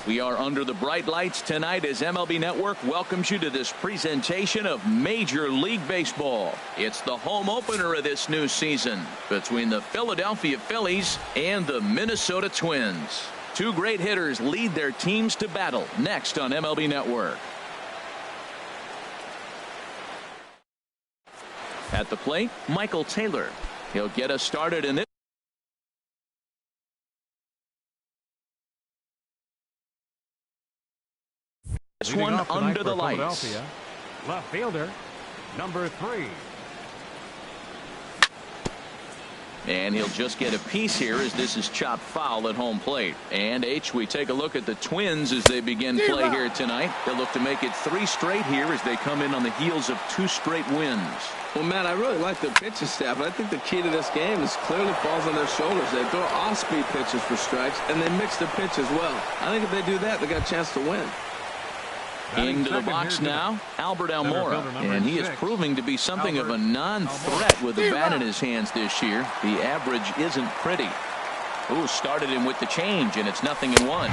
We are under the bright lights tonight as MLB Network welcomes you to this presentation of Major League Baseball. It's the home opener of this new season between the Philadelphia Phillies and the Minnesota Twins. Two great hitters lead their teams to battle next on MLB Network. At the plate, Michael Taylor. He'll get us started in this. This one under the lights. Left fielder, number 3. And he'll just get a piece here as this is chopped foul at home plate. And we take a look at the Twins as they begin play here tonight. They'll look to make it 3 straight here as they come in on the heels of 2 straight wins. Well, Matt, I really like the pitching staff. I think the key to this game is clearly falls on their shoulders. They throw off-speed pitches for strikes, and they mix the pitch as well. I think if they do that, they got a chance to win. Into the box now, Albert Almora, and he is proving to be something of a non-threat with the bat in his hands this year. The average isn't pretty. Ooh, started him with the change, and it's 0-1.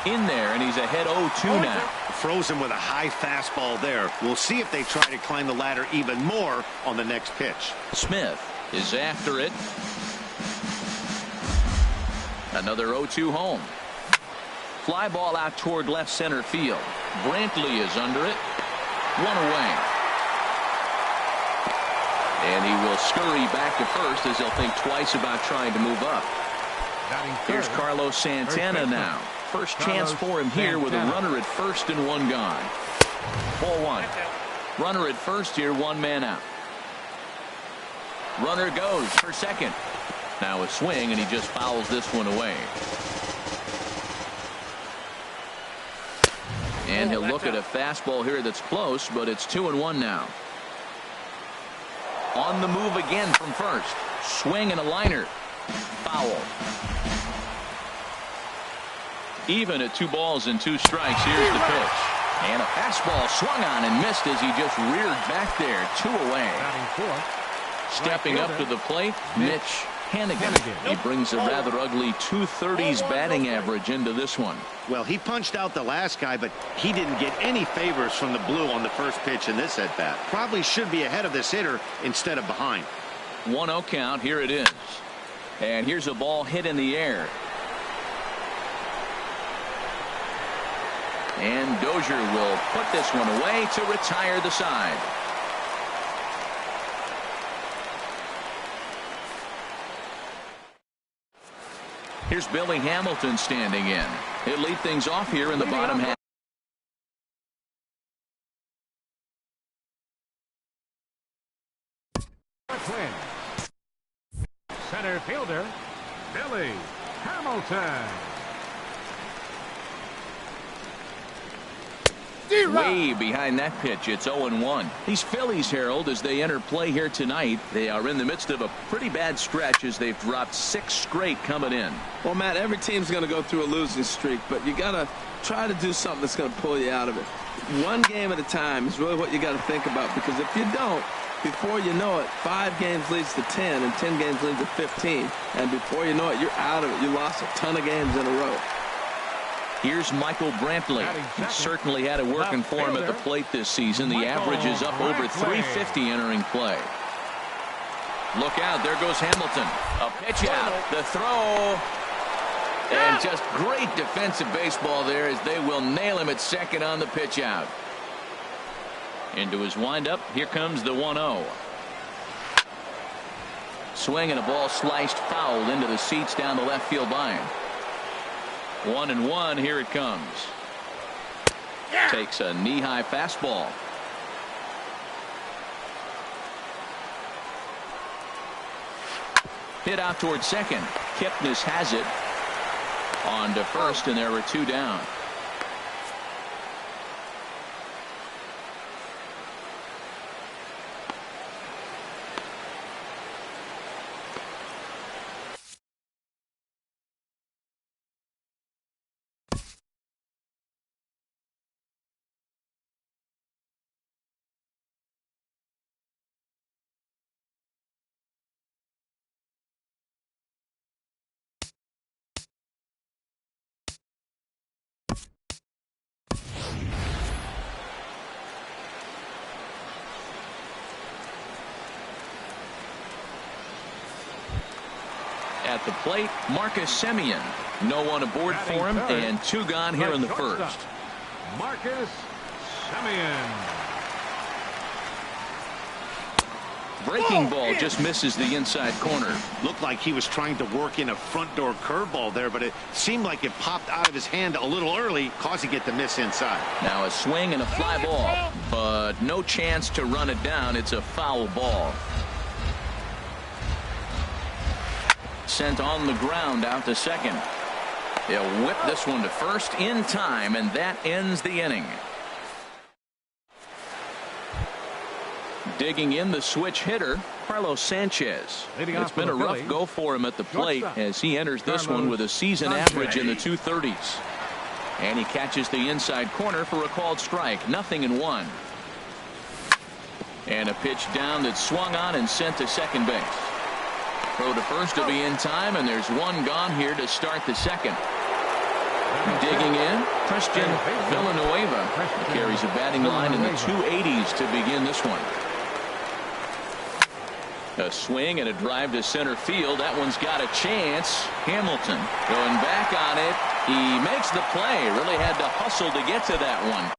In there, and he's ahead 0-2 now. Frozen with a high fastball there. We'll see if they try to climb the ladder even more on the next pitch. Smith is after it. Another 0-2 home. Fly ball out toward left center field. Brantley is under it. 1 away. And he will scurry back to first as he'll think twice about trying to move up. Here's Carlos Santana now. First chance for him here with a runner at first and 1 gone. 4-1. Runner at first here, 1 man out. Runner goes for second. Now a swing, and he just fouls this one away. And he'll look at a fastball here that's close, but it's 2-1 now. On the move again from first. Swing and a liner. Foul. Even at 2 balls and 2 strikes. Here's the pitch. And a fastball swung on and missed as he just reared back there. 2 away. Stepping up to the plate, Mitch Hannigan. He brings a rather ugly 230s batting average into this one. Well, he punched out the last guy, but he didn't get any favors from the blue on the first pitch in this at-bat. Probably should be ahead of this hitter instead of behind. 1-0 count. Here it is. And here's a ball hit in the air. And Dozier will put this one away to retire the side. Here's Billy Hamilton standing in. He'll lead things off here in the bottom half. Center fielder, Billy Hamilton. Way behind that pitch. It's 0-1. These Phillies, Harold, as they enter play here tonight, they are in the midst of a pretty bad stretch as they've dropped 6 straight coming in. Well, Matt, every team's going to go through a losing streak, but you got to try to do something that's going to pull you out of it. 1 game at a time is really what you got to think about, because if you don't, before you know it, 5 games leads to 10, and 10 games leads to 15. And before you know it, you're out of it. You lost a ton of games in a row. Here's Michael Brantley. He certainly had it working for him at the plate this season. The average is up over 350 entering play. Look out. There goes Hamilton. A pitch out. The throw. And just great defensive baseball there as they will nail him at second on the pitch out. Into his windup. Here comes the 1-0. Swing and a ball sliced foul into the seats down the left field line. 1-1. Here it comes. Takes a knee-high fastball. Hit out towards second. Kipnis has it. On to first, and there were 2 down. at the plate, Marcus Semien. No one aboard for him, and 2 gone here in the first. Marcus Semien. Breaking ball just misses the inside corner. Looked like he was trying to work in a front door curveball there, but it seemed like it popped out of his hand a little early, causing it to miss inside. Now a swing and a fly ball, but no chance to run it down. It's a foul ball. Sent on the ground out to second. They'll whip this one to first in time, and that ends the inning. Digging in the switch hitter, Carlos Sanchez. It's been a rough go for him at the plate as he enters this one with a season average in the 230s. And he catches the inside corner for a called strike. 0-1. And a pitch down that swung on and sent to second base. Throw to first will be in time, and there's 1 gone here to start the second. Digging in, Christian Villanueva carries a batting line in the 280s to begin this one. A swing and a drive to center field. That one's got a chance. Hamilton going back on it. He makes the play. Really had to hustle to get to that one.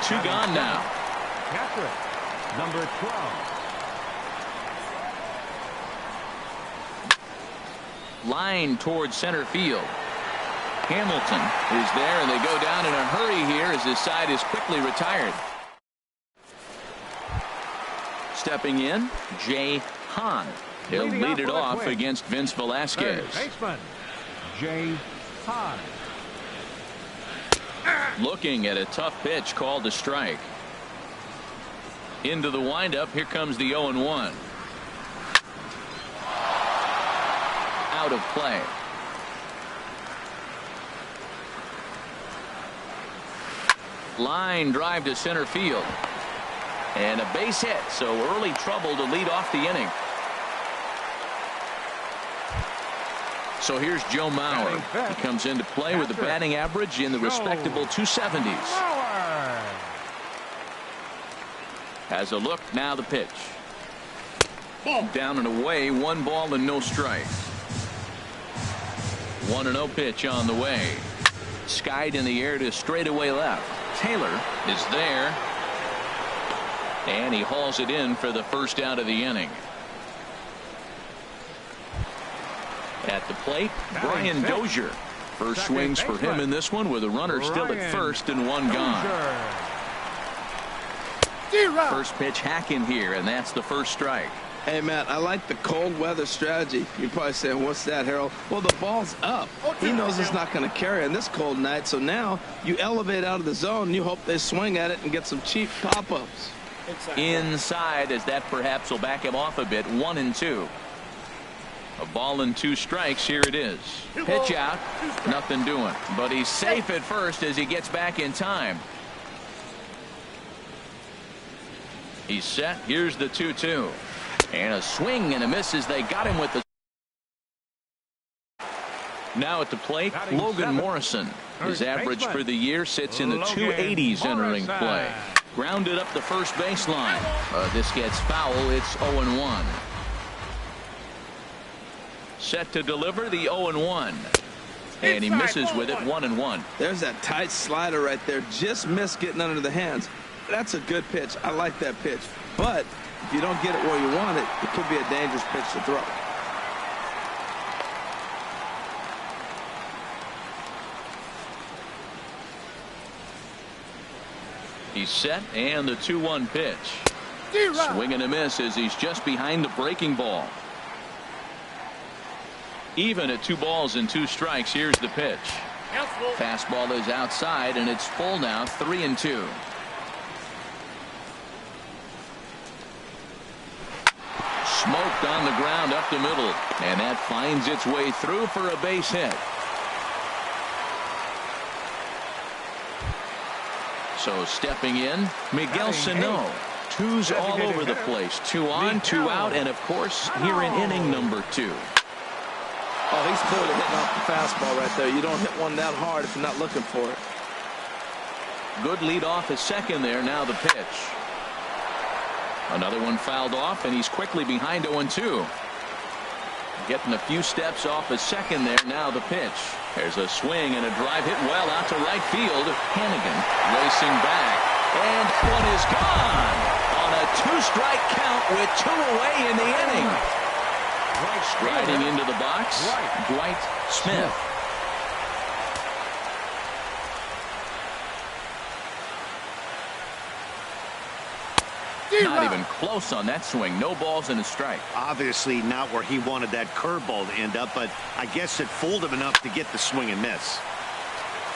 2 gone now. Catcher, number 12. Line towards center field. Hamilton is there, and they go down in a hurry here as his side is quickly retired. Stepping in, Jay Hahn. He'll lead it off against Vince Velasquez. Baseman, Jay Hahn. Looking at a tough pitch called a strike. Into the windup, here comes the 0-1. Out of play. Line drive to center field. And a base hit, so early trouble to lead off the inning. So here's Joe Mauer. He comes into play with a batting average in the respectable 270s. Has a look, now the pitch. Down and away, 1 ball and no strikes. 1-0 pitch on the way. Skied in the air to straightaway left. Taylor is there. And he hauls it in for the first out of the inning. At the plate, Brian Dozier. First swings for him in this one with a runner still at first and 1 gone. First pitch hack in here, and that's the first strike. Hey, Matt, I like the cold weather strategy. You're probably saying, what's that, Harold? Well, the ball's up. He knows it's not going to carry on this cold night, so now you elevate out of the zone, and you hope they swing at it and get some cheap pop-ups. Inside, as that perhaps will back him off a bit. 1-2. A ball and 2 strikes. Here it is. Pitch out. Nothing doing. But he's safe at first as he gets back in time. He's set. Here's the 2-2. And a swing and a miss as they got him with the. Now at the plate, Logan Morrison. His average for the year sits in the 280s entering play. Grounded up the first baseline. This gets foul. It's 0-1. Set to deliver the 0-1. And he misses with it. 1-1. There's that tight slider right there. Just missed getting under the hands. That's a good pitch. I like that pitch. But if you don't get it where you want it, it could be a dangerous pitch to throw. He's set, and the 2-1 pitch. Swing and a miss as he's just behind the breaking ball. Even at 2 balls and 2 strikes. Here's the pitch. Fastball is outside, and it's full now. 3-2. Smoked on the ground up the middle, and that finds its way through for a base hit. So stepping in, Miguel Sano. 2s all over the place. 2 on, 2 out, and of course here in inning number 2. Oh, he's clearly hitting off the fastball right there. You don't hit one that hard if you're not looking for it. Good lead off at second there. Now the pitch. Another one fouled off, and he's quickly behind 0-2. Getting a few steps off at second there. Now the pitch. There's a swing and a drive hit well out to right field. Hannigan racing back, and that one is gone on a 2-strike count with 2 away in the inning. Striding into the box, Dwight Smith. Not even close on that swing. No balls and a strike. Obviously not where he wanted that curveball to end up, but I guess it fooled him enough to get the swing and miss.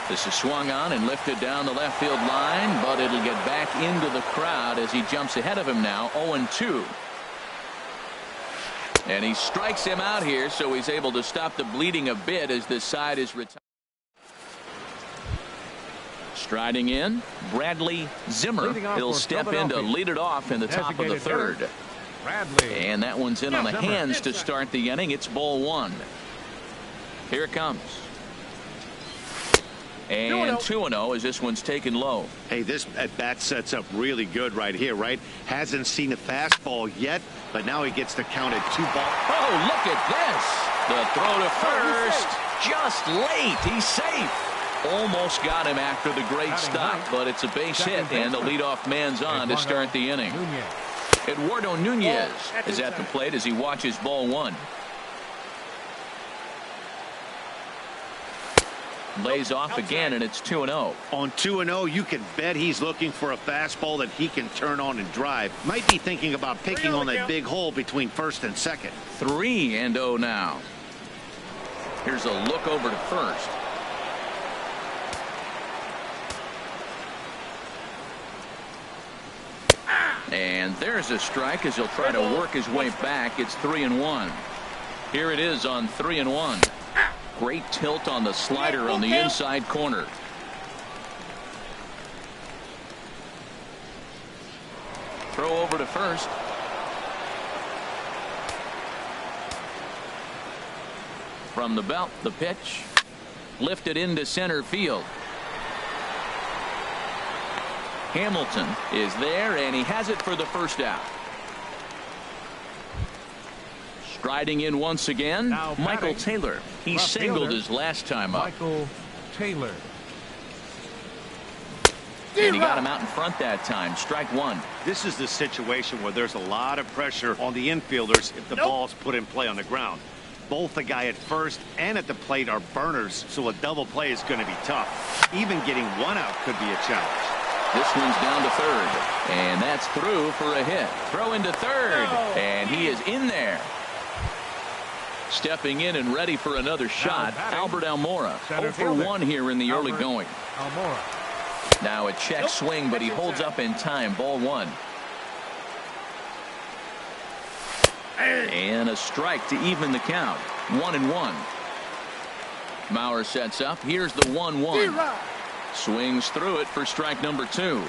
This is swung on and lifted down the left field line, but it'll get back into the crowd as he jumps ahead of him now. 0-2. And he strikes him out here, so he's able to stop the bleeding a bit as this side is retired. Striding in, Bradley Zimmer. He'll step in to lead it off in the top of the third. And that one's in on the hands to start the inning. It's ball 1. Here it comes. And 2-0 as this one's taken low. Hey, this at bat sets up really good right here, right? Hasn't seen a fastball yet, but now he gets to count at 2 balls. Oh, look at this. The throw to first. Just late. He's safe. Almost got him after the great stop, but it's a base hit, and the leadoff man's on to start the inning. Eduardo Nunez is at the plate as he watches ball one. Lays off again, and it's 2-0. On 2-0, you can bet he's looking for a fastball that he can turn on and drive. Might be thinking about picking on that big hole between first and second. 3-0 now. Here's a look over to first. And there's a strike as he'll try to work his way back. It's 3-1. Here it is on 3-1. Great tilt on the slider on the inside corner. Throw over to first. From the belt, the pitch. Lifted into center field. Hamilton is there, and he has it for the first out. Striding in once again, Michael Taylor. He singled his last time up. Michael Taylor. And he got him out in front that time. Strike one. This is the situation where there's a lot of pressure on the infielders if the ball's put in play on the ground. Both the guy at first and at the plate are burners, so a double play is going to be tough. Even getting one out could be a challenge. This one's down to third, and that's through for a hit. Throw into third, and he is in there. Stepping in and ready for another shot, Albert Almora. 0 for 1 here in the early going. Now a check swing, but he holds up in time. Ball one. And a strike to even the count. 1-1. Mauer sets up. Here's the 1-1. Swings through it for strike number 2.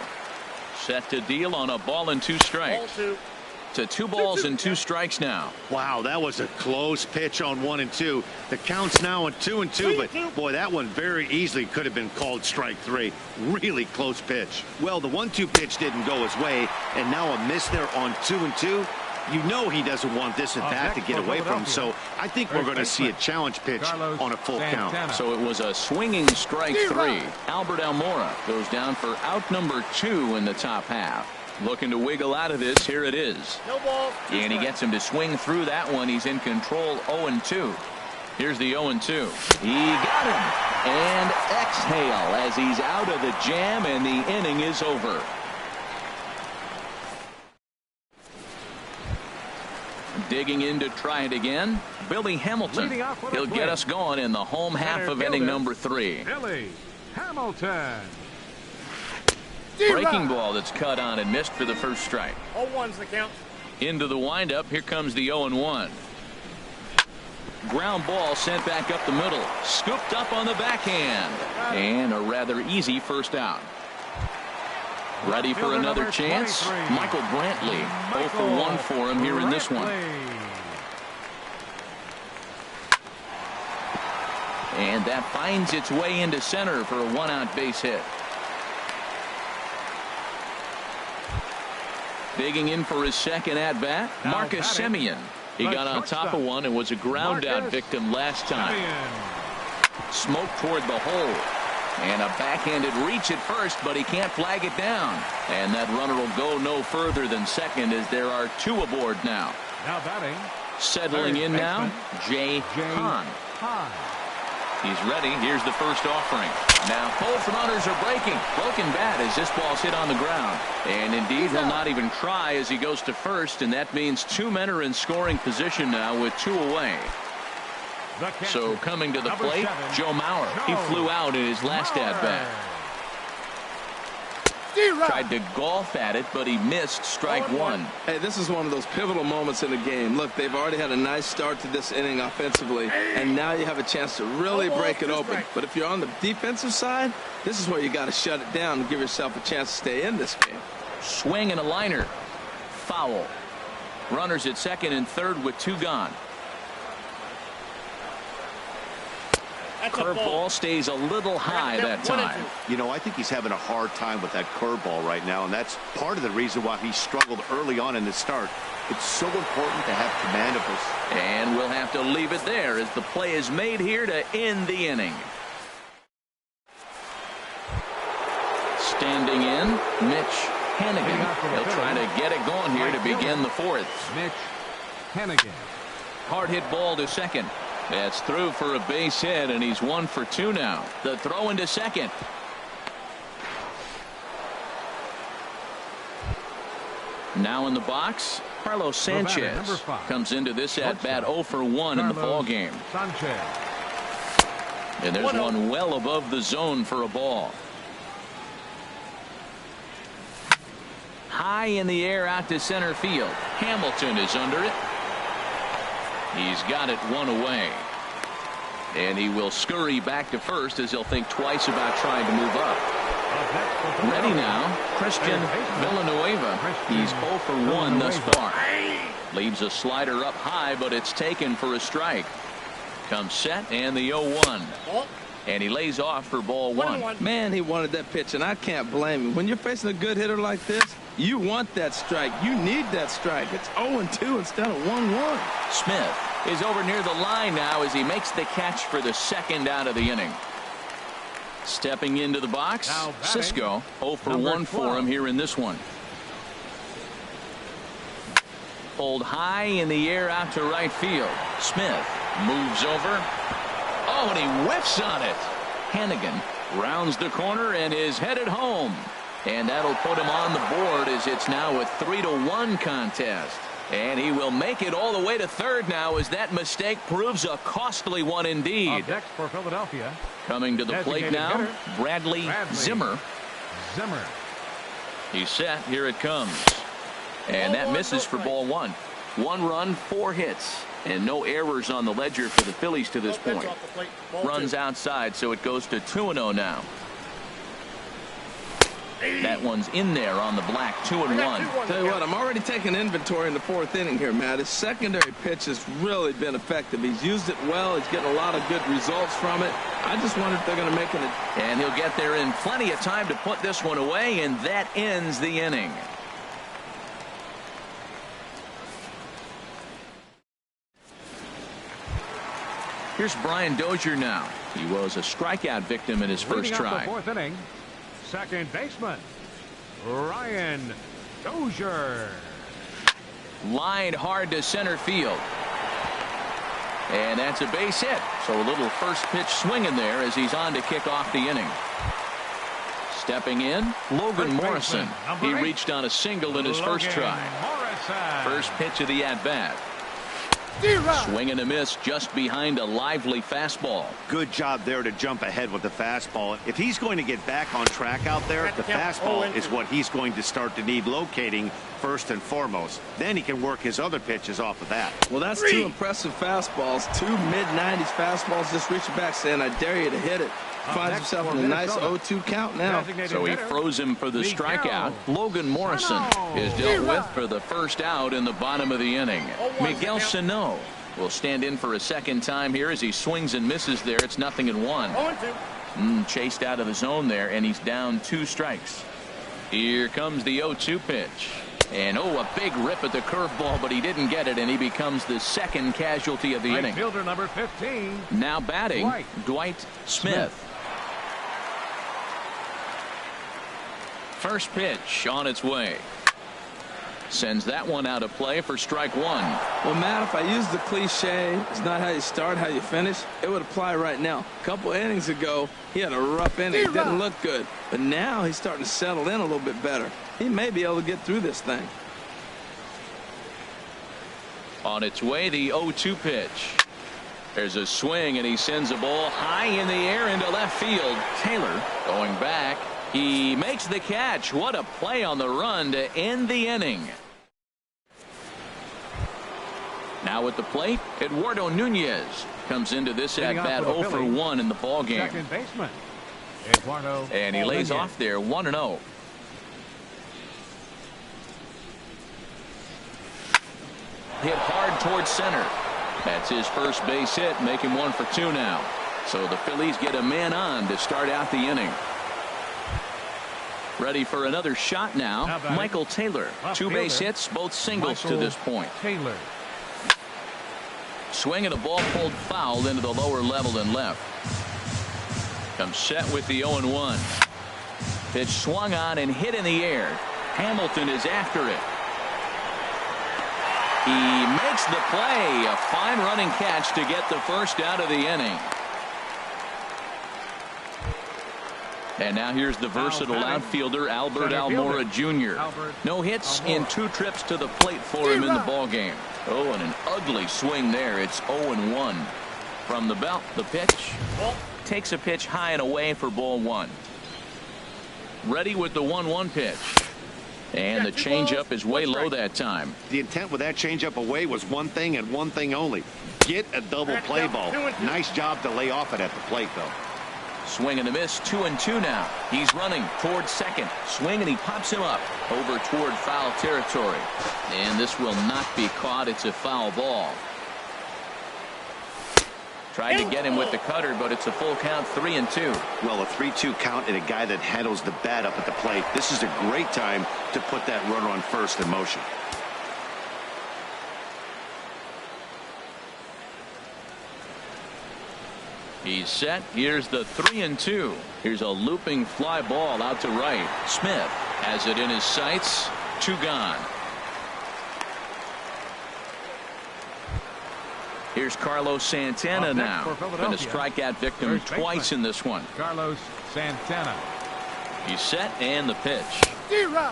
Set to deal on a ball and 2 strikes. To 2 balls and 2 strikes now. Wow, that was a close pitch on 1 and 2. The count's now on 2-2, but boy, that one very easily could have been called strike 3. Really close pitch. Well, the 1-2 pitch didn't go his way, and now a miss there on 2-2. You know he doesn't want this at bat to get away from him, so I think we're going to see a challenge pitch on a full count. So it was a swinging strike 3. Albert Almora goes down for out number 2 in the top half. Looking to wiggle out of this. Here it is. No ball. And he gets him to swing through that one. He's in control. 0-2. Here's the 0-2. He got him. And exhale as he's out of the jam, and the inning is over. Digging in to try it again, Billy Hamilton. He'll get us going in the home half of inning number 3. Billy Hamilton. Breaking ball that's cut on and missed for the first strike. 0-1's the count. Into the windup. Here comes the 0-1. Ground ball sent back up the middle. Scooped up on the backhand. And a rather easy first out. Ready for another chance? Michael Brantley. 0 for 1 for him here in this one. And that finds its way into center for a 1-out base hit. Digging in for his second at-bat, Marcus Semien. He got on top of one and was a ground-out victim last time. Smoke toward the hole. And a backhanded reach at first, but he can't flag it down. And that runner will go no further than second as there are 2 aboard now. Now batting. Settling in now, Jay Hahn. He's ready. Here's the first offering. Now both runners are breaking. Broken bat as this ball's hit on the ground. And indeed, he'll not even try as he goes to first, and that means 2 men are in scoring position now with 2 away. So coming to the plate, Joe Mauer. He flew out in his last at-bat. Tried to golf at it, but he missed strike 1. Hey, this is one of those pivotal moments in the game. Look, they've already had a nice start to this inning offensively, and now you have a chance to really break it open. But if you're on the defensive side, this is where you got to shut it down and give yourself a chance to stay in this game. Swing and a liner. Foul. Runners at second and third with 2 gone. Curveball stays a little high that time. You know, I think he's having a hard time with that curveball right now, and that's part of the reason why he struggled early on in the start. It's so important to have command of this. And we'll have to leave it there as the play is made here to end the inning. Standing in, Mitch Hannigan. He'll try to get it going here to begin the fourth. Mitch Hannigan. Hard hit ball to second. That's through for a base hit, and he's 1 for 2 now. The throw into second. Now in the box, Carlos Sanchez comes into this at bat 0 for 1 in the ball game. Sanchez. And there's one well above the zone for a ball. High in the air out to center field. Hamilton is under it. He's got it 1 away. And he will scurry back to first as he'll think twice about trying to move up. Ready now, Christian Villanueva. He's 0 for 1 thus far. Leaves a slider up high, but it's taken for a strike. Comes set and the 0-1. And he lays off for ball 1. Man, he wanted that pitch, and I can't blame him. When you're facing a good hitter like this, you want that strike. You need that strike. It's 0-2 instead of 1-1. Smith is over near the line now as he makes the catch for the second out of the inning. Stepping into the box, Cisco 0 for 1 for him here in this one. Pulled high in the air out to right field. Smith moves over. Oh, and he whiffs on it. Hannigan rounds the corner and is headed home. And that'll put him on the board as it's now a 3-1 contest. And he will make it all the way to third now as that mistake proves a costly one indeed. Next for Philadelphia. Coming to the plate now, Bradley Zimmer. Zimmer. He's set. Here it comes. And that misses for ball 1. 1 run, 4 hits, and no errors on the ledger for the Phillies to this point. Runs outside, so it goes to 2-0 now. That one's in there on the black. 2-1. Tell you what, I'm already taking inventory in the 4th inning here, Matt. His secondary pitch has really been effective. He's used it well. He's getting a lot of good results from it. I just wonder if they're going to make it. And he'll get there in plenty of time to put this one away, and that ends the inning. Here's Brian Dozier now. He was a strikeout victim in his first try. The 4th inning. Second baseman, Ryan Dozier. Lined hard to center field. And that's a base hit. So a little first pitch swing in there as he's on to kick off the inning. Stepping in, Logan Morrison. He reached on a single in his first try. First pitch of the at-bat. Swing and a miss just behind a lively fastball. Good job there to jump ahead with the fastball. If he's going to get back on track out there, the fastball is what he's going to start to need locating first and foremost. Then he can work his other pitches off of that. Well, that's 2 impressive fastballs. 2 mid-90s fastballs just reaching back saying, I dare you to hit it. Finds himself in a nice 0-2 count now. So he froze him for the strikeout. Logan Morrison is dealt with for the first out in the bottom of the inning. Miguel Sano will stand in for a second time here as he swings and misses there. It's 0-1. Chased out of the zone there, and he's down 2 strikes. Here comes the 0-2 pitch. And a big rip at the curveball, but he didn't get it, and he becomes the second casualty of the inning. Fielder number 15. Now batting, Dwight Smith. First pitch on its way. Sends that one out of play for strike 1. Well, Matt, if I use the cliche, it's not how you start, how you finish, it would apply right now. A couple innings ago, he had a rough inning. Didn't look good. But now he's starting to settle in a little bit better. He may be able to get through this thing. On its way, the 0-2 pitch. There's a swing, and he sends a ball high in the air into left field. Taylor going back. He makes the catch. What a play on the run to end the inning. Now at the plate, Eduardo Nunez comes into this at bat 0 for 1 in the ball game. Second baseman, Eduardo. And he lays off there 1-0. Hit hard towards center. That's his first base hit, make him 1 for 2 now. So the Phillies get a man on to start out the inning. Ready for another shot now. Michael Taylor. 2 base hits, both singles to this point. Taylor. Swing and a ball pulled foul into the lower level and left. Comes set with the 0-1. Pitch swung on and hit in the air. Hamilton is after it. He makes the play. A fine running catch to get the first out of the inning. And now here's the versatile outfielder, Albert Almora Jr. No hits in 2 trips to the plate for him in the ballgame. Oh, and an ugly swing there. It's 0-1. From the belt, the pitch. Takes a pitch high and away for ball 1. Ready with the 1-1 pitch. And the changeup is way low that time. The intent with that changeup away was one thing and one thing only. Get a double play ball. Nice job to lay off it at the plate, though. Swing and a miss, 2-2 now. He's running towards second. Swing and he pops him up over toward foul territory. And this will not be caught. It's a foul ball. Tried to get him with the cutter, but it's a full count, 3-2. Well, a 3-2 count and a guy that handles the bat up at the plate. This is a great time to put that runner on first in motion. He's set. Here's the 3-2. Here's a looping fly ball out to right. Smith has it in his sights. 2 gone. Here's Carlos Santana now. Been a strikeout victim twice in this one. Carlos Santana. He's set and the pitch.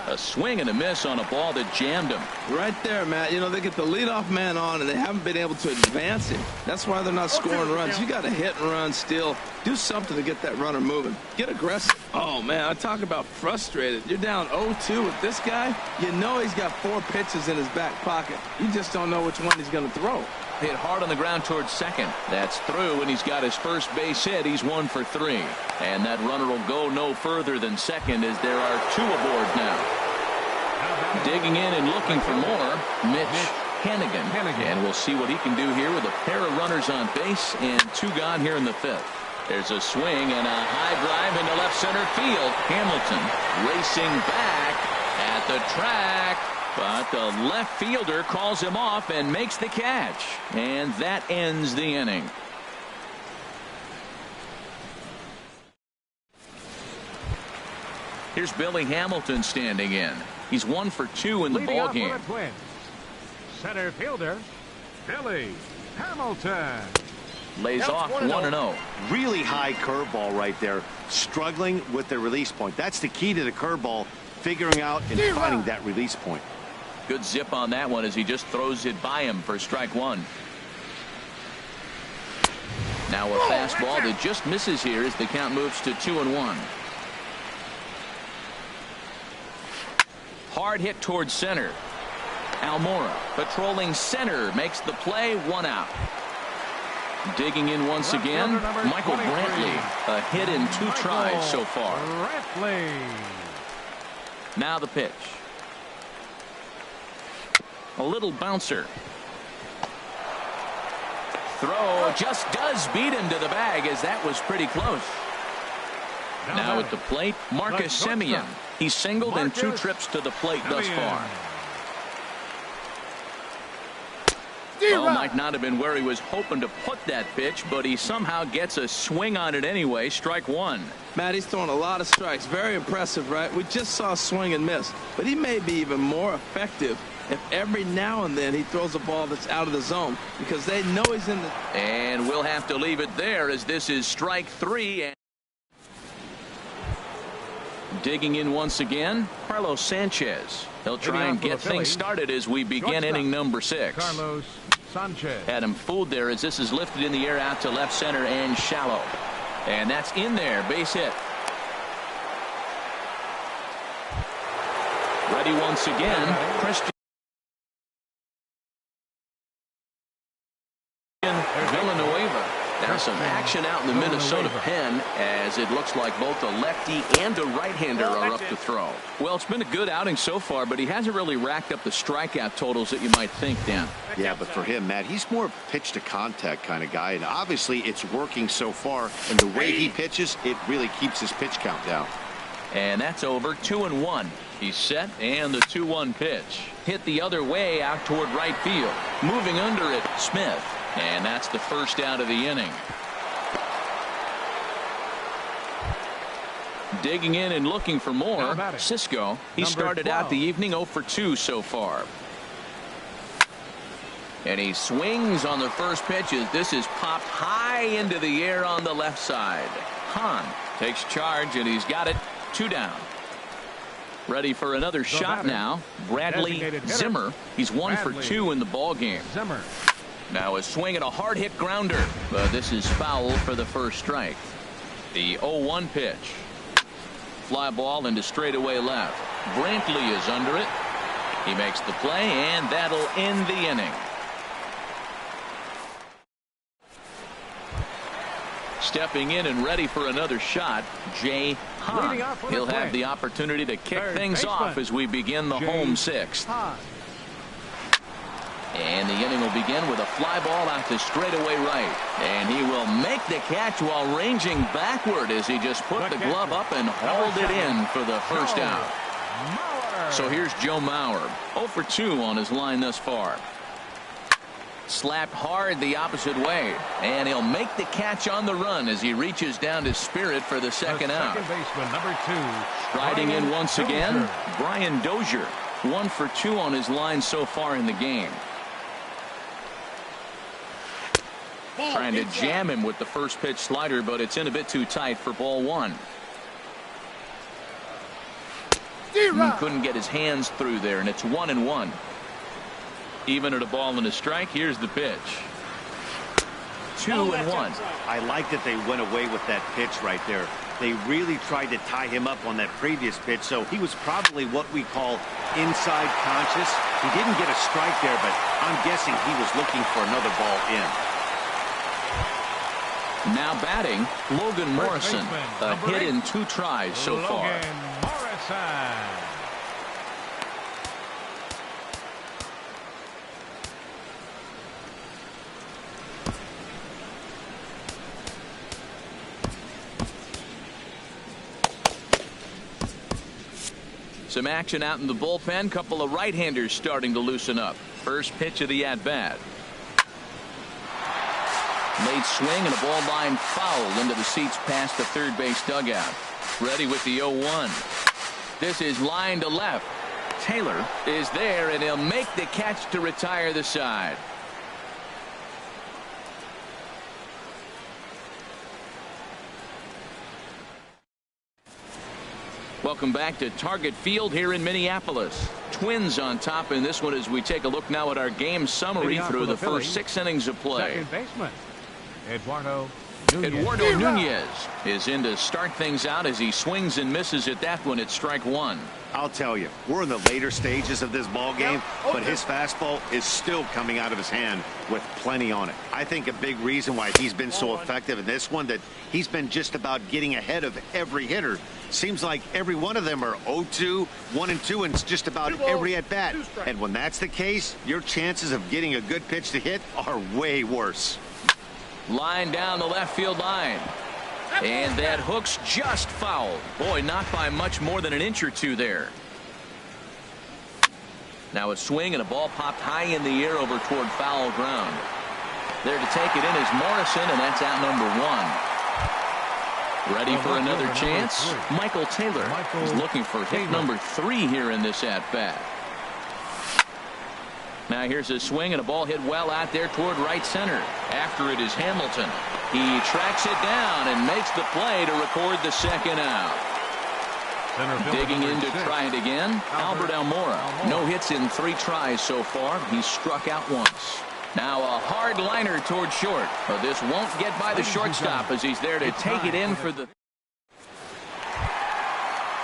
A swing and a miss on a ball that jammed him. Right there, Matt. You know, they get the leadoff man on, and they haven't been able to advance him. That's why they're not scoring runs. You got to hit and run still. Do something to get that runner moving. Get aggressive. Oh, man, I talk about frustrated. You're down 0-2 with this guy. You know he's got 4 pitches in his back pocket. You just don't know which one he's going to throw. Hit hard on the ground towards second. That's through, and he's got his first base hit. He's 1 for 3. And that runner will go no further than second as there are 2 aboard now. Digging in and looking for more, Mitch Hennigan. And we'll see what he can do here with a pair of runners on base and 2 gone here in the 5th. There's a swing and a high drive into left center field. Hamilton racing back at the track. But the left fielder calls him off and makes the catch. And that ends the inning. Here's Billy Hamilton standing in. He's 1 for 2 in the ballgame. Center fielder, Billy Hamilton. Lays off 1-0. Really high curveball right there. Struggling with the release point. That's the key to the curveball. Figuring out and finding that release point. Good zip on that one as he just throws it by him for strike 1. Now a fastball that just misses here as the count moves to 2-1. Hard hit towards center. Almora patrolling center makes the play. 1 out. Digging in once again, Michael Brantley. A hit in 2 tries so far. Now the pitch. A little bouncer. Throw just does beat him to the bag as that was pretty close. Now at the plate, Marcus Semien. He's singled in 2 trips to the plate thus far. Ball might not have been where he was hoping to put that pitch, but he somehow gets a swing on it anyway. Strike 1. Matt, he's throwing a lot of strikes. Very impressive, right? We just saw a swing and miss, but he may be even more effective if every now and then he throws a ball that's out of the zone because they know he's in the... And we'll have to leave it there as this is strike 3. Digging in once again, Carlos Sanchez. He'll try and get things started as we begin inning number 6. Carlos Sanchez. Had him fooled there as this is lifted in the air out to left center and shallow. And that's in there. Base hit. Ready once again. Christian Villanueva. Now some action out in the Minnesota pen as it looks like both a lefty and a right-hander are up to throw. Well, it's been a good outing so far, but he hasn't really racked up the strikeout totals that you might think, Dan. Yeah, but for him, Matt, he's more pitch to contact kind of guy, and obviously it's working so far, and the way he pitches, it really keeps his pitch count down. And that's over. 2-1. He's set, and the 2-1 pitch. Hit the other way out toward right field. Moving under it, Smith. And that's the first out of the inning. Digging in and looking for more. Cisco. He started out the evening 0 for 2 so far. And he swings on the first pitch. This is popped high into the air on the left side. Hahn takes charge, and he's got it. 2 down. Ready for another shot now. Bradley Zimmer. He's 1 for 2 in the ball game. Zimmer. Now a swing and a hard hit grounder. But this is foul for the first strike. The 0-1 pitch. Fly ball into straightaway left. Brantley is under it. He makes the play, and that'll end the inning. Stepping in and ready for another shot, Jay Hahn. He'll have the opportunity to kick things off as we begin the home 6th. And the inning will begin with a fly ball out to straightaway right. And he will make the catch while ranging backward as he just put the glove up and hauled it in for the first out. So here's Joe Mauer, 0 for 2 on his line thus far. Slapped hard the opposite way, and he'll make the catch on the run as he reaches down to Spirit for the second out. Baseman, number 2. Striding in once again, Brian Dozier, 1 for 2 on his line so far in the game. Trying to jam him with the first pitch slider, but it's in a bit too tight for ball 1. He couldn't get his hands through there, and it's 1-1. Even at a ball and a strike, here's the pitch. 2-1. I like that they went away with that pitch right there. They really tried to tie him up on that previous pitch, so he was probably what we call inside conscious. He didn't get a strike there, but I'm guessing he was looking for another ball in. Now batting, Logan Morrison. A hit in 2 tries so far. Morrison. Some action out in the bullpen. Couple of right-handers starting to loosen up. First pitch of the at-bat. Late swing and a ball line foul into the seats past the third base dugout. Ready with the 0-1. This is line to left. Taylor is there, and he'll make the catch to retire the side. Welcome back to Target Field here in Minneapolis. Twins on top in this one as we take a look now at our game summary through the first 6 innings of play. Second baseman, Eduardo Nunez is in to start things out as he swings and misses at that one at strike 1. I'll tell you, we're in the later stages of this ball game, but his fastball is still coming out of his hand with plenty on it. I think a big reason why he's been so effective in this one, that he's been just about getting ahead of every hitter. Seems like every one of them are 0-2, 1-2, and it's just about every at bat. And when that's the case, your chances of getting a good pitch to hit are way worse. Line down the left field line. And that hook's just fouled. Boy, not by much more than an inch or two there. Now a swing and a ball popped high in the air over toward foul ground. There to take it in is Morrison, and that's out number 1. Ready for another chance? Michael Taylor is looking for hit number 3 here in this at-bat. Now here's a swing and a ball hit well out there toward right center. After it is Hamilton. He tracks it down and makes the play to record the second out. Digging in to try it again, Albert Almora. No hits in 3 tries so far. He's struck out once. Now a hard liner toward short. But this won't get by the shortstop as he's there to take it in for the...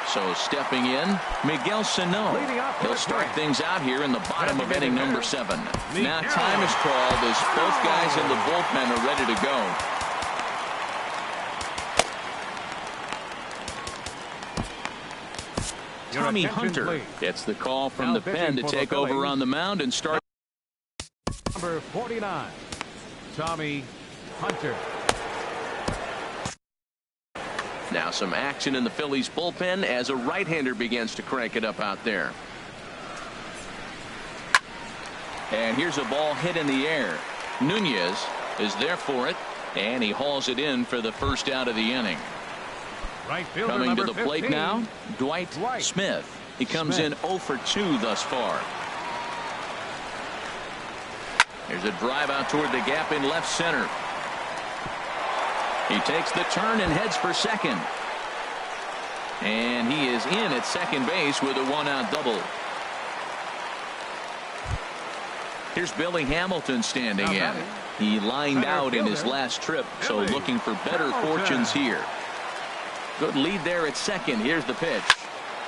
So stepping in, Miguel Sano. He'll start things out here in the bottom of inning number 7. Now time is called as both guys in the bullpen are ready to go. Tommy Hunter gets the call from the pen to take over on the mound and start. Number 49, Tommy Hunter. Now some action in the Phillies bullpen as a right-hander begins to crank it up out there. And here's a ball hit in the air. Nunez is there for it, and he hauls it in for the first out of the inning. Right fielder, Coming to number the plate 15, now, Dwight Smith. He comes in 0 for 2 thus far. There's a drive out toward the gap in left center. He takes the turn and heads for second. And he is in at second base with a 1-out double. Here's Billy Hamilton standing in. He lined out in his last trip, so looking for better fortunes here. Good lead there at second. Here's the pitch.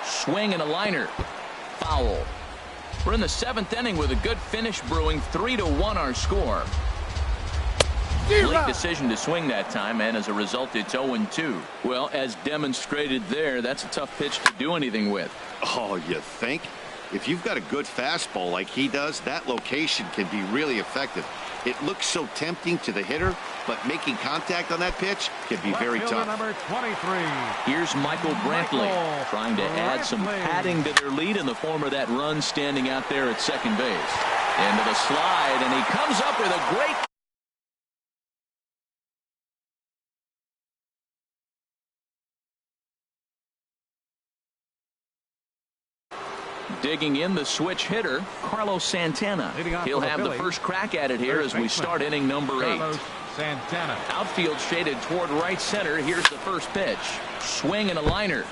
Swing and a liner. Foul. We're in the 7th inning with a good finish brewing. 3-1 our score. Late decision to swing that time, and as a result, it's 0-2. Well, as demonstrated there, that's a tough pitch to do anything with. Oh, you think? If you've got a good fastball like he does, that location can be really effective. It looks so tempting to the hitter, but making contact on that pitch can be very tough. Number 23. Here's Michael Brantley trying to add some padding to their lead in the form of that run standing out there at second base. Into the slide, and he comes up with a great digging in the switch hitter, Carlos Santana. He'll have the first crack at it here as we start inning number 8. Santana. Outfield shaded toward right center. Here's the first pitch. Swing and a liner.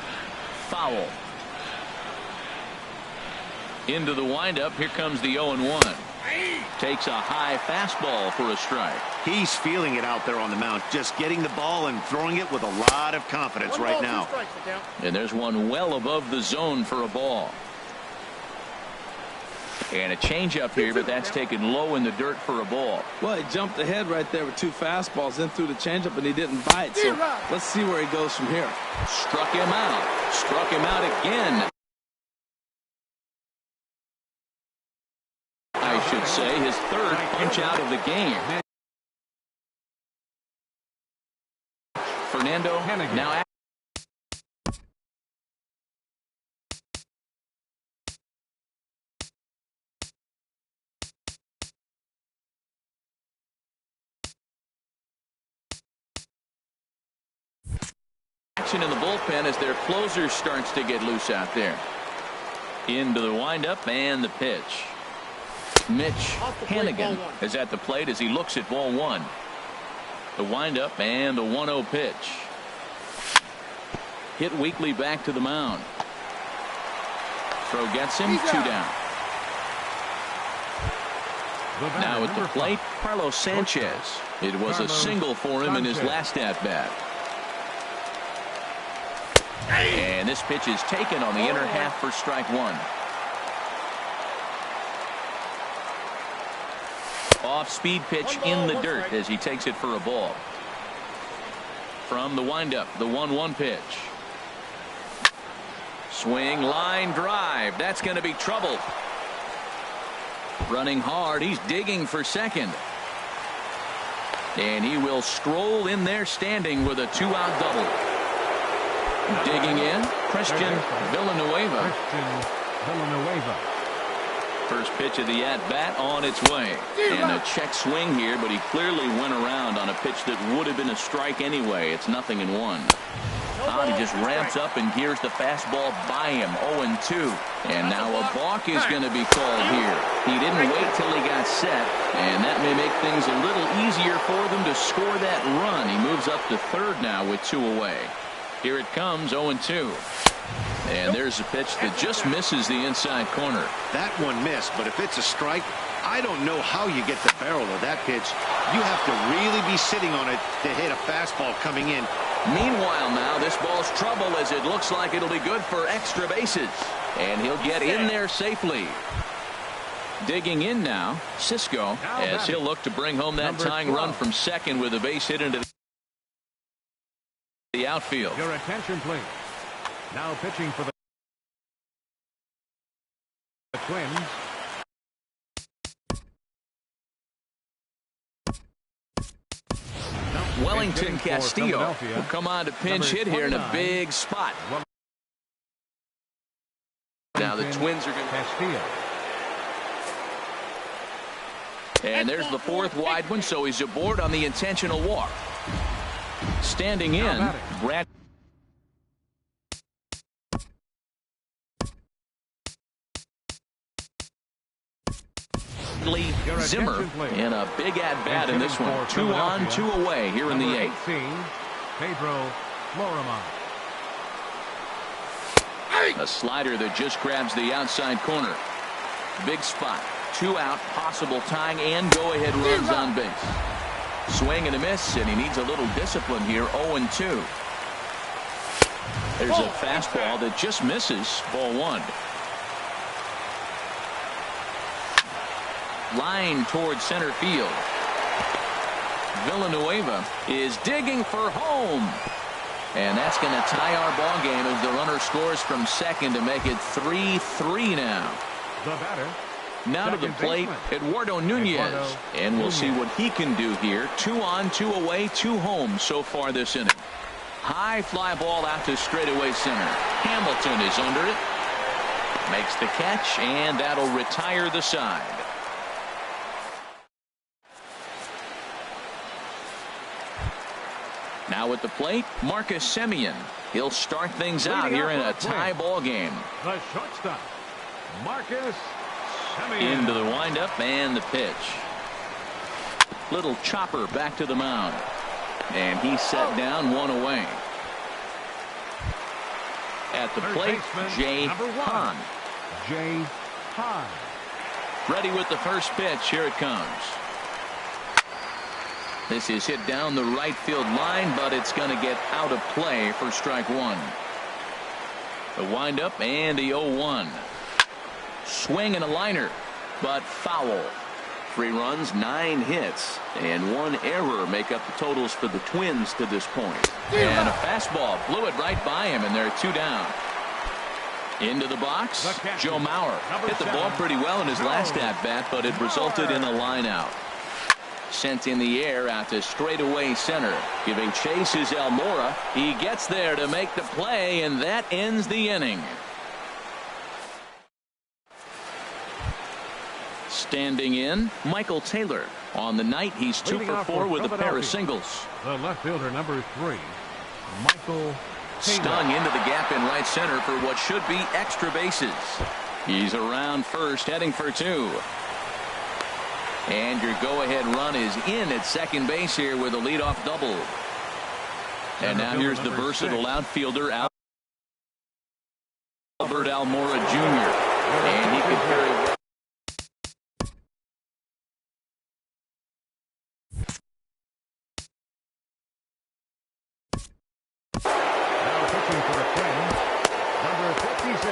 Foul. Into the windup. Here comes the 0-1. Takes a high fastball for a strike. He's feeling it out there on the mound, just getting the ball and throwing it with a lot of confidence right now. And there's one well above the zone for a ball. And a changeup here, but that's taken low in the dirt for a ball. Well, he jumped ahead right there with 2 fastballs, then threw the changeup, and he didn't bite. So let's see where he goes from here. Struck him out. Struck him out again. I should say his 3rd punch out of the game. Fernando now. In the bullpen as their closer starts to get loose out there. Into the windup and the pitch. Mitch Hannigan is at the plate as he looks at ball 1. The windup and the 1-0 pitch. Hit weakly back to the mound. Throw gets him 2 down. Now at the plate, Carlos Sanchez. It was a single for him in his last at bat. And this pitch is taken on the inner half for strike 1. Off-speed pitch in the dirt as he takes it for a ball. From the windup, the 1-1 pitch. Swing, line drive. That's going to be trouble. Running hard. He's digging for second. And he will stroll in there standing with a 2-out double. Digging in, Christian Villanueva. First pitch of the at-bat on its way. And a check swing here, but he clearly went around on a pitch that would have been a strike anyway. It's 0-1. He just ramps up and gears the fastball by him. 0-2. And now a balk is going to be called here. He didn't wait till he got set, and that may make things a little easier for them to score that run. He moves up to third now with 2 away. Here it comes, 0-2. And there's a pitch that just misses the inside corner. That one missed, but if it's a strike, I don't know how you get the barrel of that pitch. You have to really be sitting on it to hit a fastball coming in. Meanwhile now, this ball's trouble as it looks like it'll be good for extra bases. And he'll get in there safely. Digging in now, Cisco, as he'll look to bring home that tying run from second with a base hit into the outfield. Your attention, please. Now pitching for the Twins. Wellington Castillo will come on to pinch hit here in a big spot. Now the Twins are going to Castillo. And there's the 4th wide one, so he's aboard on the intentional walk. Standing in, Brad. Bradley Zimmer in a big at-bat in this one. 2 on, 2 away here in the 8th. Pedro Florimon. A slider that just grabs the outside corner. Big spot. 2 out, possible tying and go-ahead runs on base. Swing and a miss, and he needs a little discipline here. 0-2. There's a fastball that just misses. Ball 1. Line towards center field. Villanueva is digging for home. And that's going to tie our ball game as the runner scores from second to make it 3-3 now. The batter. Now to the plate, Eduardo Nunez. And we'll see what he can do here. 2 on, 2 away, 2 home so far this inning. High fly ball out to straightaway center. Hamilton is under it. Makes the catch, and that'll retire the side. Now at the plate, Marcus Semien. He'll start things out here in a tie ball game. The shortstop, Marcus Semien. Into the windup and the pitch. Little chopper back to the mound. And he's set down 1 away. At the plate, Jay Hahn. Jay Hahn. Ready with the first pitch. Here it comes. This is hit down the right field line, but it's going to get out of play for strike 1. The windup and the 0-1. Swing and a liner, but foul. 3 runs, 9 hits, and 1 error make up the totals for the Twins to this point. And a fastball blew it right by him, and they're 2 down. Into the box, Joe Mauer hit the ball pretty well in his last at-bat, but it resulted in a line out. Sent in the air out to straightaway center. Giving chase is Almora. He gets there to make the play, and that ends the inning. Standing in, Michael Taylor. On the night, he's 2 for 4 with a pair of singles. The left fielder, number 3, Michael Taylor. Stung into the gap in right center for what should be extra bases. He's around first, heading for 2. And your go-ahead run is in at second base here with a leadoff double. And now here's the versatile outfielder, Albert Almora Jr. And he can carry well. Now pitching for the Twins, number 56,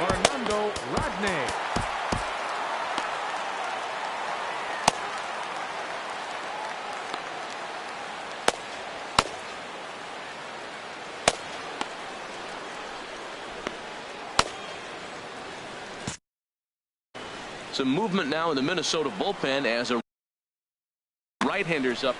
Fernando Rodney. Some movement now in the Minnesota bullpen as a right-hander's up.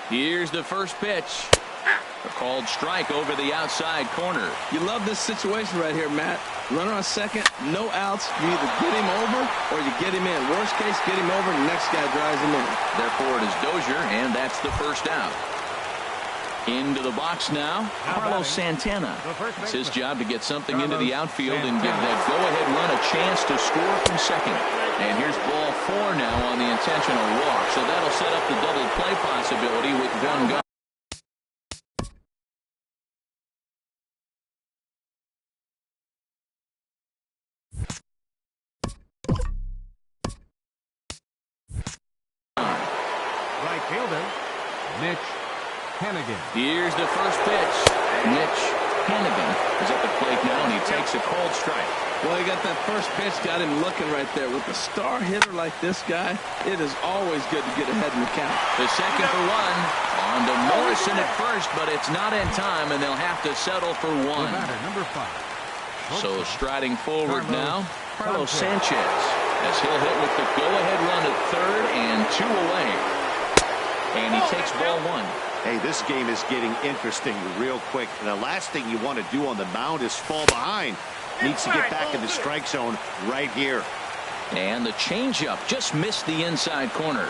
Here's the first pitch. A called strike over the outside corner. You love this situation right here, Matt. Runner on second, no outs. You either get him over or you get him in. Worst case, get him over and the next guy drives him in. Therefore, it is Dozier, and that's the first out. Into the box now, Carlos Santana. It's his job to get something into the outfield and give that go-ahead run a chance to score from second. And here's ball 4 now on the intentional walk. So that'll set up the double play possibility with one gun. Right fielder, Mitch Hannigan. Here's the first pitch. Mitch Hannigan is at the plate now, and he takes a called strike. Well, he got that first pitch, got him looking right there. With a star hitter like this guy, it is always good to get ahead in the count. The second for one. On to Morrison at first, but it's not in time, and they'll have to settle for one. Number 5. So striding forward now, Carlos Sanchez, as he'll hit with the go-ahead run at third and 2 away. And he takes ball 1. Hey, this game is getting interesting real quick. And the last thing you want to do on the mound is fall behind. Needs to get back in the strike zone right here. And the changeup just missed the inside corner.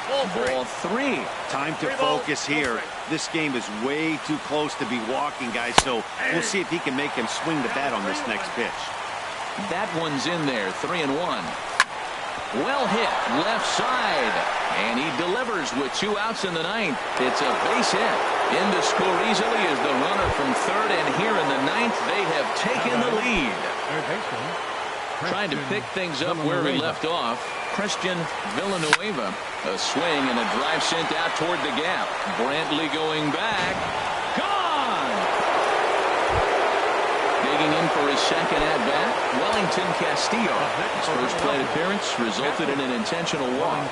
Ball 3. Time to focus here. This game is way too close to be walking, guys. So we'll see if he can make him swing the bat on this next pitch. That one's in there. 3-1. Well hit left side, and he delivers with 2 outs in the 9th. It's a base hit. In to score easily is the runner from third, and here in the 9th they have taken the lead. Trying to pick things up where he left off, Christian Villanueva. A swing and a drive sent out toward the gap. Brantley going back. Gone! Digging in for his second at-bat, Wellington Castillo. His first plate appearance resulted in an intentional walk.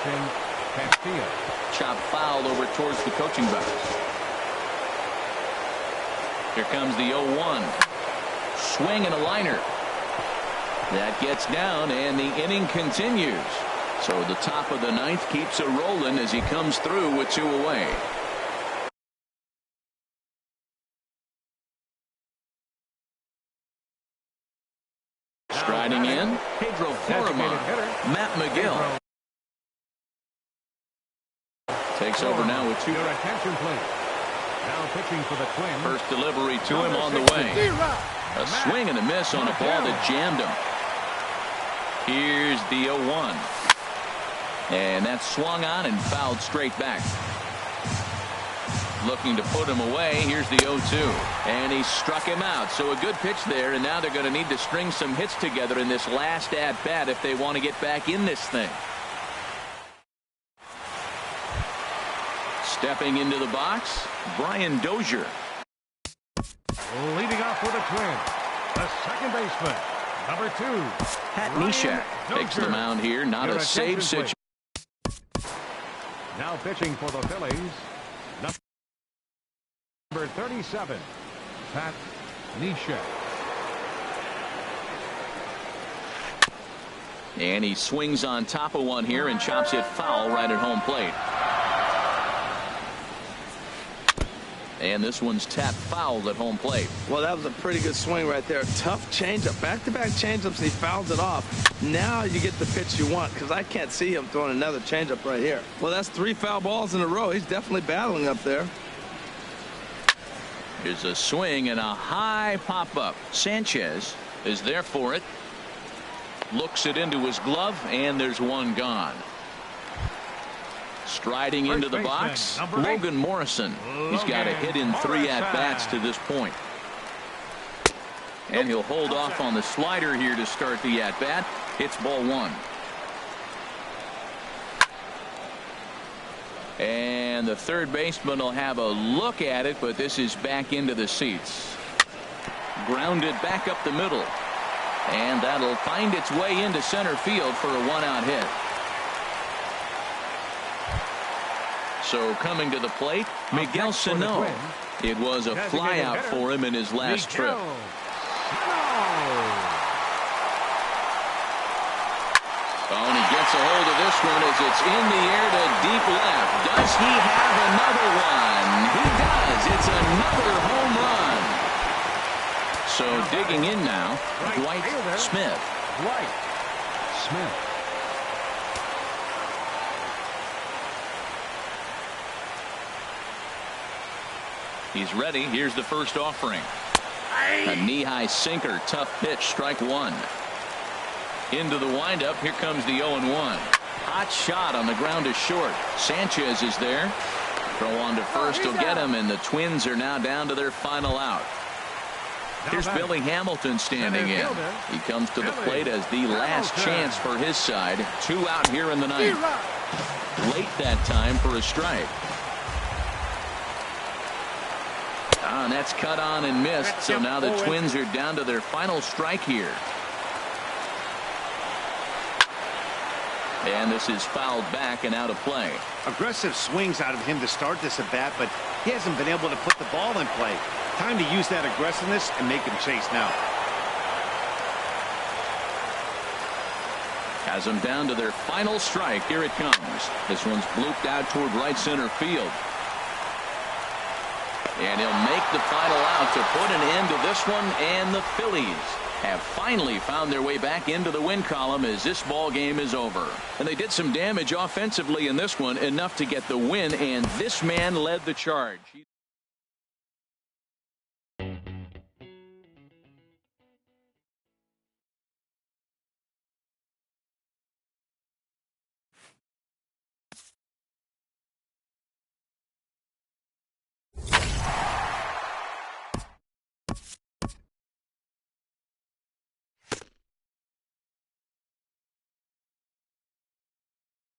Chop foul over towards the coaching box. Here comes the 0-1. Swing and a liner. That gets down, and the inning continues. So the top of the 9th keeps it rolling as he comes through with 2 away. Striding in, Pedro Foreman. Matt McGill takes over now with 2. Your attention, please. Now pitching for the Twins. First delivery to him on the way. A swing and a miss on a ball that jammed him. Here's the 0-1. And that's swung on and fouled straight back. Looking to put him away. Here's the 0-2. And he struck him out. So a good pitch there, and now they're going to need to string some hits together in this last at-bat if they want to get back in this thing. Stepping into the box, Brian Dozier. Leading off for the Twins, the second baseman, number 2. Pat Neshek takes the mound here. Not a save situation. Now pitching for the Phillies, number 37, Pat Neshek. And he swings on top of one here and chops it foul right at home plate. And this one's tapped foul at home plate. Well, that was a pretty good swing right there. Tough changeup. Back-to-back changeups, and he fouls it off. Now you get the pitch you want, because I can't see him throwing another changeup right here. Well, that's 3 foul balls in a row. He's definitely battling up there. Here's a swing and a high pop-up. Sanchez is there for it. Looks it into his glove, and there's one gone. Striding into the box, Logan Morrison. He's got a hit in 3 at-bats to this point. And he'll hold off on the slider here to start the at-bat. It's ball 1. And the third baseman will have a look at it, but this is back into the seats. Grounded back up the middle. And that'll find its way into center field for a 1-out hit. So coming to the plate, Miguel Sano. It was a flyout for him in his last trip. Oh, and he gets a hold of this one as it's in the air to deep left. Does he have another one? He does. It's another home run. So digging in now, Dwight Smith. Dwight Smith. He's ready. Here's the first offering. A knee-high sinker. Tough pitch. Strike one. Into the windup. Here comes the 0-1. Hot shot on the ground is short. Sanchez is there. Throw on to first will get him, and the Twins are now down to their final out. Here's Billy Hamilton standing in. He comes to the plate as the last chance for his side. 2 out here in the ninth. Late that time for a strike. And that's cut on and missed. So now the Twins are down to their final strike here. And this is fouled back and out of play. Aggressive swings out of him to start this at bat, but he hasn't been able to put the ball in play. Time to use that aggressiveness and make him chase now. Has them down to their final strike. Here it comes. This one's blooped out toward right center field. And he'll make the final out to put an end to this one, and the Phillies have finally found their way back into the win column as this ball game is over. And they did some damage offensively in this one, enough to get the win, and this man led the charge.